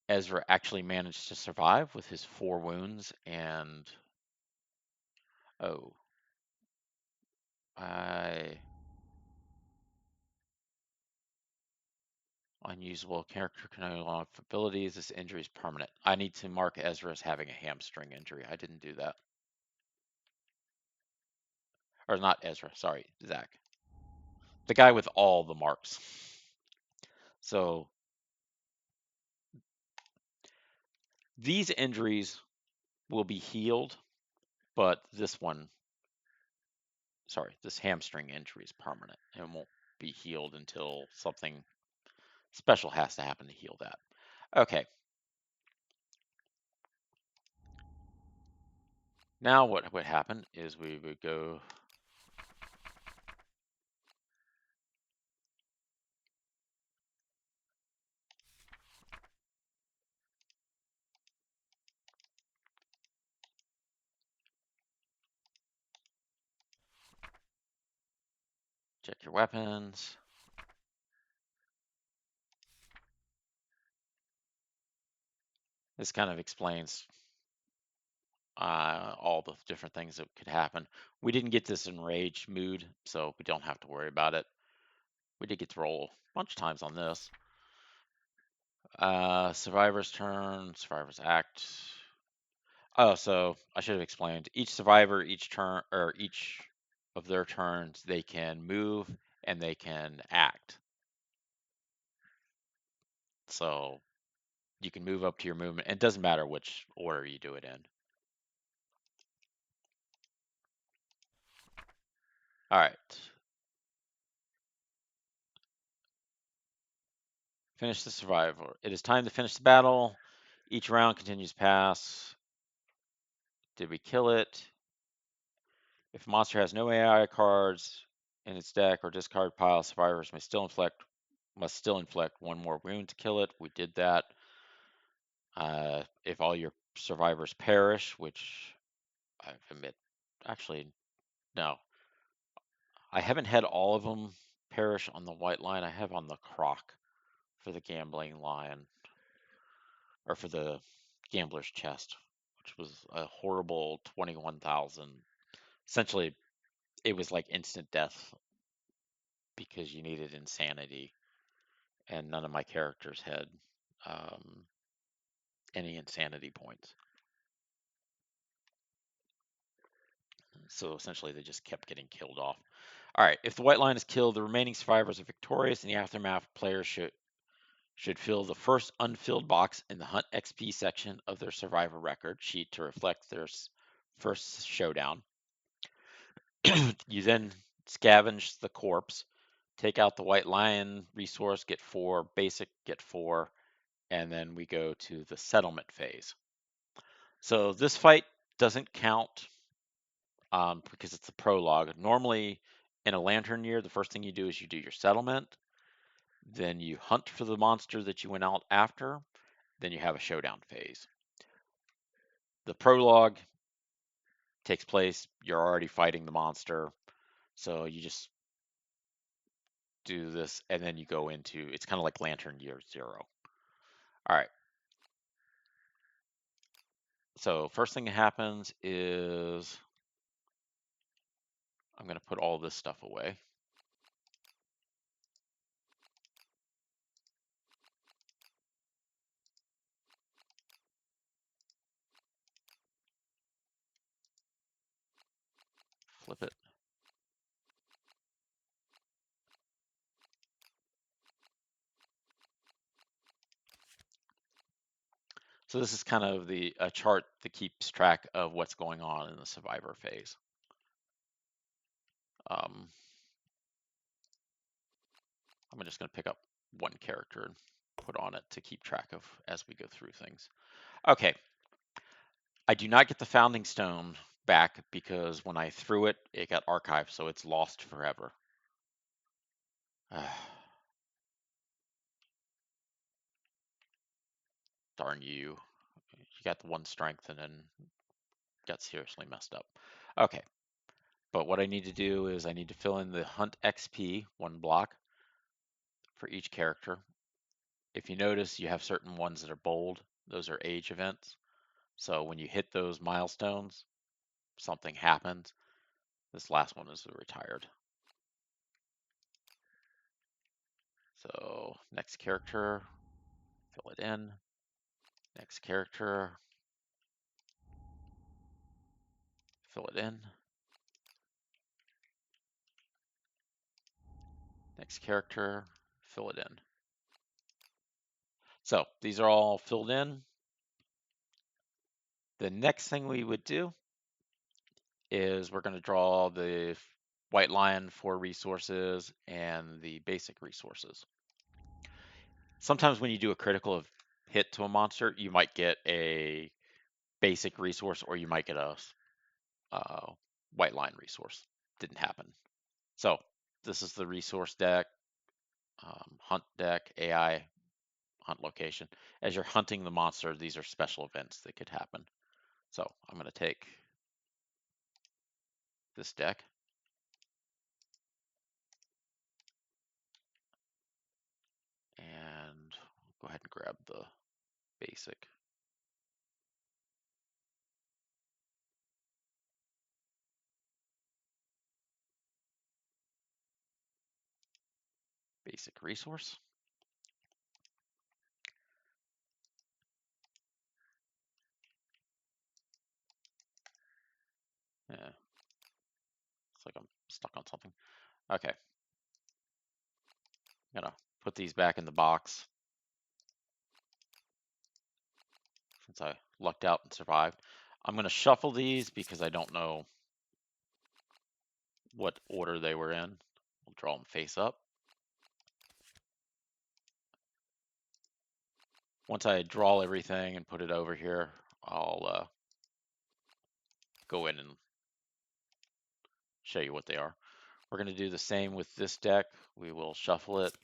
Ezra actually managed to survive with his 4 wounds, and oh, I unusable character can no longer have abilities. This injury is permanent. I need to mark Ezra as having a hamstring injury. I didn't do that. Or not Ezra, sorry, Zach. The guy with all the marks. So these injuries will be healed, but this one, sorry, this hamstring injury is permanent and won't be healed until something special has to happen to heal that. Okay. Now what would happen is we would go check your weapons. This kind of explains all the different things that could happen. We didn't get this enraged mood, so we don't have to worry about it. We did get to roll a bunch of times on this. Survivor's turn, Survivor's act. Oh, so I should have explained. Each survivor, each turn, or each of their turns, they can move and they can act. So you can move up to your movement. It doesn't matter which order you do it in. All right. Finish the survivor. It is time to finish the battle. Each round continues past. Did we kill it? If a monster has no AI cards in its deck or discard pile, survivors must still inflict 1 more wound to kill it. We did that. If all your survivors perish, which I admit, actually, no. I haven't had all of them perish on the white line. I have on the croc for the gambling lion, or for the gambler's chest, which was a horrible 21,000. Essentially, it was like instant death because you needed insanity, and none of my characters had um, any insanity points. So essentially, they just kept getting killed off. All right, if the white line is killed, the remaining survivors are victorious. In the aftermath, players should fill the first unfilled box in the Hunt XP section of their survivor record sheet to reflect their first showdown. You then scavenge the corpse, take out the white lion resource, get 4, basic, get 4, and then we go to the settlement phase. So this fight doesn't count because it's the prologue. Normally, in a lantern year, the first thing you do is you do your settlement, then you hunt for the monster that you went out after, then you have a showdown phase. The prologue takes place, you're already fighting the monster, so you just do this, and then you go into, it's kind of like Lantern Year 0. All right, so first thing that happens is I'm going to put all this stuff away. Flip it. So this is kind of a chart that keeps track of what's going on in the survivor phase. I'm just going to pick up one character and put on it to keep track of as we go through things. Okay, I do not get the founding stone back because when I threw it, it got archived, so it's lost forever. Darn you. You got the 1 strength and then got seriously messed up. Okay, but what I need to do is I need to fill in the Hunt XP, 1 block for each character. If you notice, you have certain ones that are bold. Those are age events. So when you hit those milestones, something happens. This last one is retired. So next character, fill it in. Next character, fill it in. Next character, fill it in. So these are all filled in. The next thing we would do is we're going to draw the white lion for resources and the basic resources. Sometimes when you do a critical hit to a monster, you might get a basic resource or you might get a white lion resource. Didn't happen. So this is the resource deck, hunt deck, AI, hunt location. As you're hunting the monster, these are special events that could happen. So I'm going to take this deck. And go ahead and grab the basic. Basic resource. Yeah. It's like I'm stuck on something. Okay. I'm gonna put these back in the box since I lucked out and survived. I'm gonna shuffle these because I don't know what order they were in. We'll draw them face up. Once I draw everything and put it over here, I'll go in and show you what they are. We're going to do the same with this deck. We will shuffle it,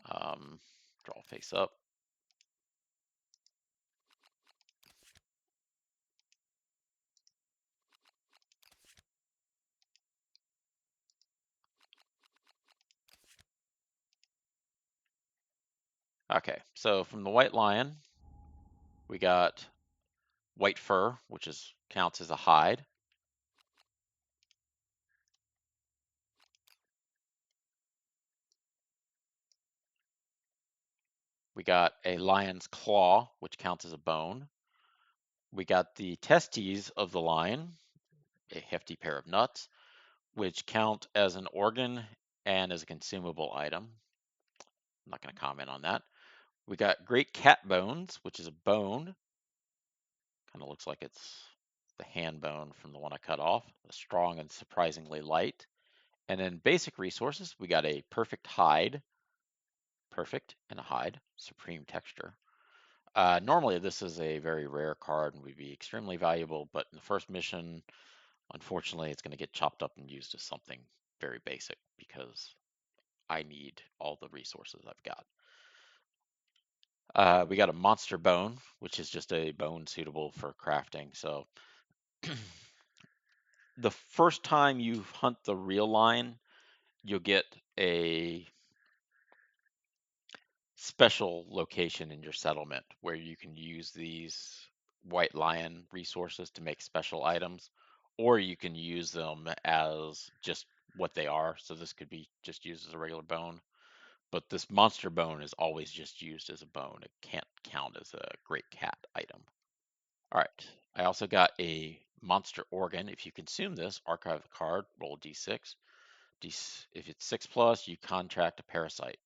draw face up. Okay, so from the white lion, we got white fur, which counts as a hide. We got a lion's claw, which counts as a bone. We got the testes of the lion, a hefty pair of nuts, which count as an organ and as a consumable item. I'm not going to comment on that. We got great cat bones, which is a bone. Kind of looks like it's the hand bone from the one I cut off. Strong and surprisingly light. And then basic resources, we got a perfect hide. Perfect and a hide. Supreme texture. Normally, this is a very rare card and would be extremely valuable, but in the first mission, unfortunately, it's going to get chopped up and used as something very basic because I need all the resources I've got. We got a monster bone, which is just a bone suitable for crafting. So the first time you hunt the real lion, you'll get a special location in your settlement where you can use these white lion resources to make special items, or you can use them as just what they are. So this could be just used as a regular bone, but this monster bone is always just used as a bone. It can't count as a great cat item. All right. I also got a monster organ. If you consume this, archive the card, roll a d6. If it's 6 plus, you contract a parasite.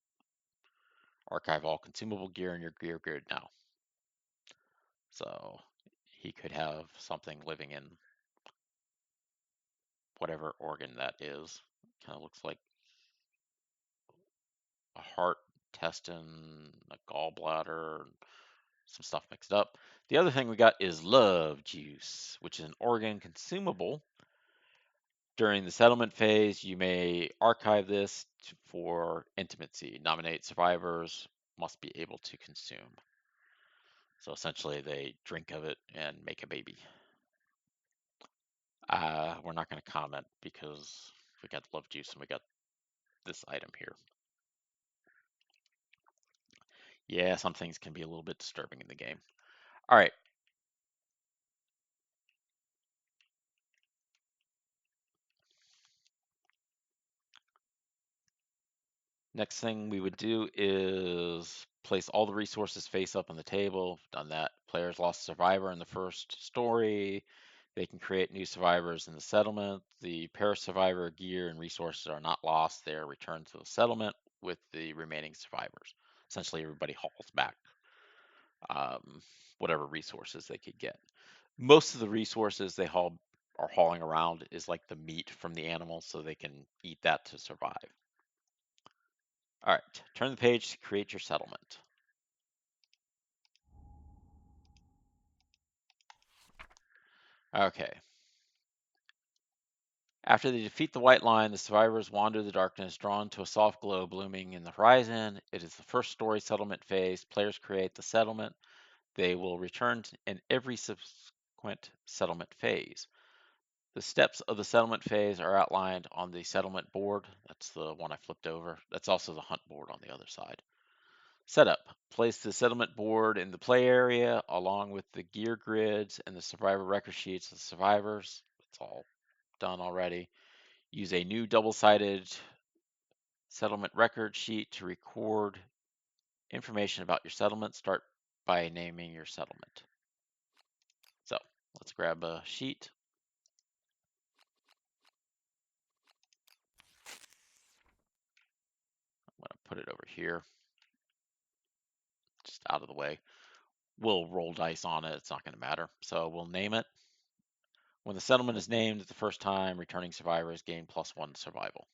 Archive all consumable gear in your gear grid now. So he could have something living in whatever organ that is. Kind of looks like a heart, intestine, a gallbladder, some stuff mixed up. The other thing we got is love juice, which is an organ consumable. During the settlement phase, you may archive this for intimacy. Nominate survivors must be able to consume. So essentially, they drink of it and make a baby. We're not going to comment because we got love juice and we got this item here. Yeah, some things can be a little bit disturbing in the game. All right. Next thing we would do is place all the resources face up on the table. Done that. Players lost a survivor in the first story. They can create new survivors in the settlement. The pair survivor gear and resources are not lost. They are returned to the settlement with the remaining survivors. Essentially, everybody hauls back whatever resources they could get. Most of the resources they are hauling around is like the meat from the animals, so they can eat that to survive. All right, turn the page to create your settlement. Okay. After they defeat the white line, the survivors wander the darkness, drawn to a soft glow blooming in the horizon. It is the first story settlement phase. Players create the settlement. They will return in every subsequent settlement phase. The steps of the settlement phase are outlined on the settlement board. That's the one I flipped over. That's also the hunt board on the other side. Setup. Place the settlement board in the play area along with the gear grids and the survivor record sheets of the survivors. It's all done already. Use a new double-sided settlement record sheet to record information about your settlement. Start by naming your settlement. So let's grab a sheet. I'm going to put it over here, just out of the way. We'll roll dice on it. It's not going to matter. So we'll name it. When the settlement is named the first time, returning survivors gain +1 survival,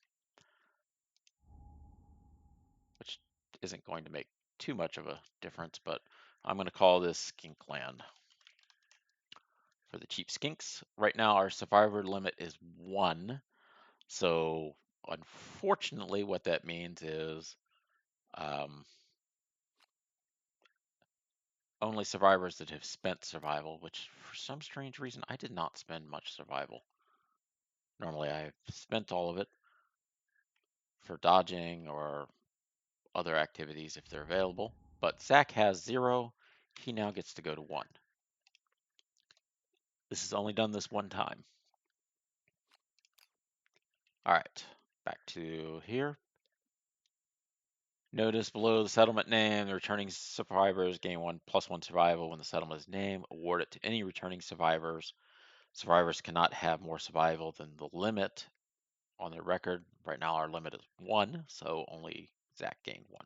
which isn't going to make too much of a difference, but I'm going to call this Skink Land for the cheap skinks. Right now, our survivor limit is 1. So unfortunately, what that means is only survivors that have spent survival, which for some strange reason, I did not spend much survival. Normally, I've spent all of it for dodging or other activities if they're available. But Zach has 0. He now gets to go to 1. This is only done this one time. All right, back to here. Notice below the settlement name, the returning survivors gain 1+1 survival when the settlement is named. Award it to any returning survivors. Survivors cannot have more survival than the limit on their record. Right now, our limit is 1, so only Zach gained 1.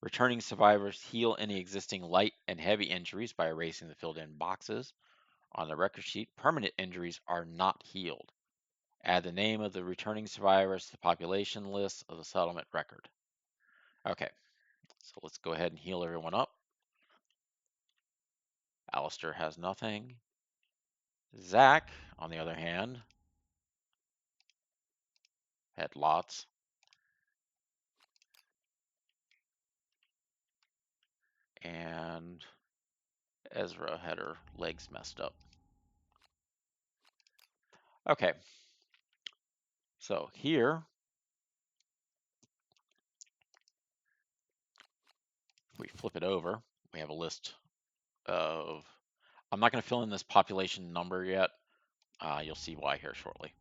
Returning survivors heal any existing light and heavy injuries by erasing the filled in boxes on the record sheet. Permanent injuries are not healed. Add the name of the returning survivors to the population list of the settlement record. Okay, so let's go ahead and heal everyone up. Alistair has nothing. Zach, on the other hand, had lots. And Ezra had her legs messed up. Okay, so here, if we flip it over, we have a list of, I'm not going to fill in this population number yet. You'll see why here shortly.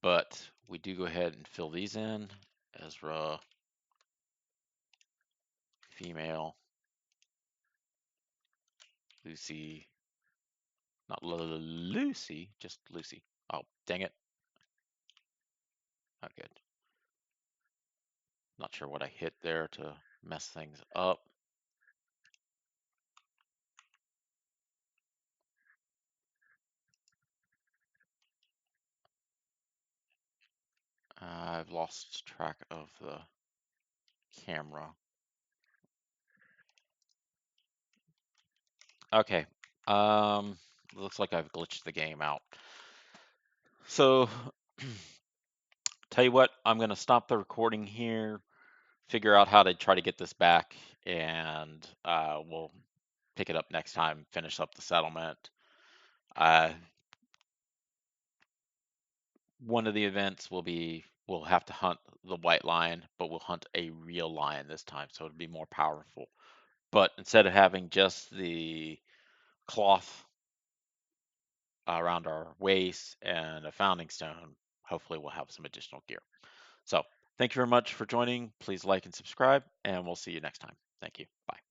But we do go ahead and fill these in. Ezra, female, Lucy, not Lucy, just Lucy. Oh, dang it. Not good. Not sure what I hit there to mess things up. I've lost track of the camera. Okay. Looks like I've glitched the game out. So, tell you what, I'm going to stop the recording here, figure out how to try to get this back, and we'll pick it up next time, finish up the settlement. One of the events will be we'll have to hunt the white lion, but we'll hunt a real lion this time, so it'll be more powerful. But instead of having just the cloth around our waist and a founding stone, hopefully we'll have some additional gear. So thank you very much for joining. Please like and subscribe, and we'll see you next time. Thank you. Bye.